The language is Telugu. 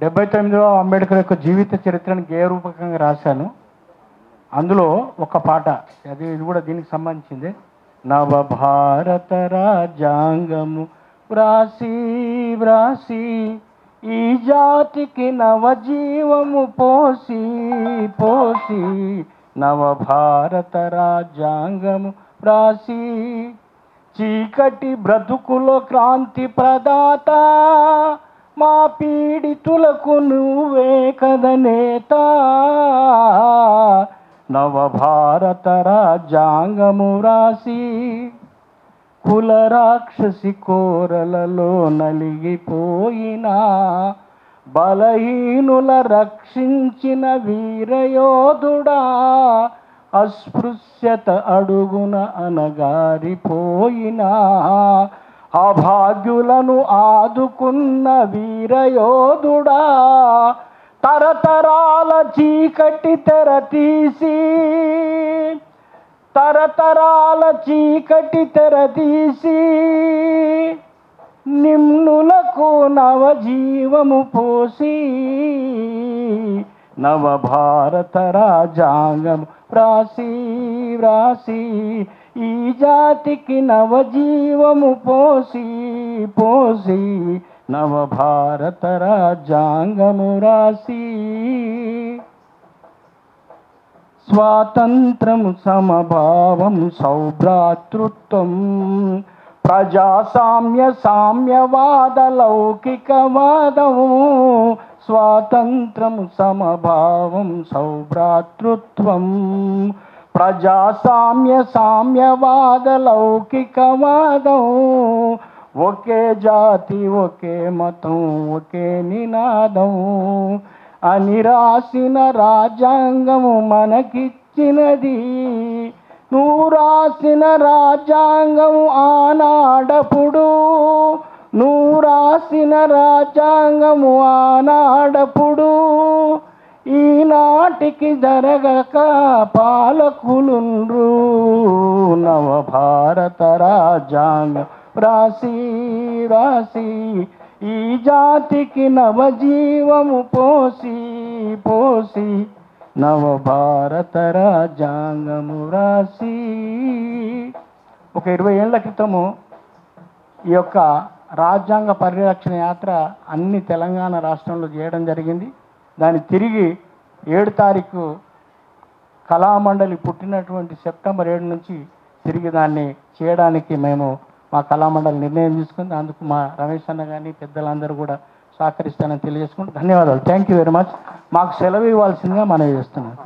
79వ అంబేద్కర్ యొక్క జీవిత చరిత్రను గేయ రూపకంగా రాశాను. అందులో ఒక పాట, ఇది కూడా దీనికి సంబంధించింది. నవభారత రాజ్యాంగము వ్రాసి వ్రాసి ఈ జాతికి నవజీవము పోసి పోసి, నవభారత రాజ్యాంగము వ్రాసి చీకటి బ్రతుకులో క్రాంతి ప్రదాత, మా పీడితులకు నువ్వే కద నేత. నవభారత రాజ్యాంగము రాసి కుల రాక్షసి కోరలలో నలిగిపోయినా, బలహీనుల రక్షించిన వీరయోధుడా, అస్పృశ్యత అడుగున అనగారిపోయినా, అభాగ్యులను ఆదుకున్న వీరయోధుడా, తరతరాల చీకటి తెర తీసి, తరతరాల చీకటి తెర తీసి నిమ్నులకు నవజీవము పోసి, నవభారత రాజ్యాంగం వ్రాసి వ్రాసి ఈ జాతికి నవజీవము పోసి పోసి, నవభారత రాజ్యాంగము రాసి. స్వాతంత్రము సమభావం సౌభ్రాతృత్వం, ప్రజాసామ్య సామ్యవాద లౌకికవాదము. స్వాతంత్రము సమభావం సౌభ్రాతృత్వం, ప్రజాసామ్య సామ్యవాద లౌకికవాదం. ఒకే జాతి ఒకే మతం ఒకే నినాదం అని రాసిన రాజ్యాంగము మనకిచ్చినది. నువ్వు రాసిన రాజ్యాంగము ఆనాడప్పుడు, నువ్వు రాసిన రాజ్యాంగము ఆనాడప్పుడు, ఈనాటికి జరగక పాలకులుండ్రు. నవభారత రాజ్యాంగం రాసి రాసి ఈ జాతికి నవజీవము పోసి పోసి, నవభారత రాజ్యాంగము రాసి. ఒక 20 ఏళ్ల క్రితము ఈ యొక్క రాజ్యాంగ పరిరక్షణ యాత్ర అన్ని తెలంగాణ రాష్ట్రంలో చేయడం జరిగింది. దాన్ని తిరిగి 7 తారీఖు కళామండలి పుట్టినటువంటి సెప్టెంబర్ 7 నుంచి తిరిగి దాన్ని చేయడానికి మేము మా కళామండలి నిర్ణయం తీసుకుంది. అందుకు మా రమేష్ అన్న కానీ పెద్దలందరూ కూడా సహకరిస్తానని తెలియజేసుకుంటూ ధన్యవాదాలు. Thank you very much. మాకు సెలవు ఇవ్వాల్సిందిగా మనవి చేస్తున్నాను.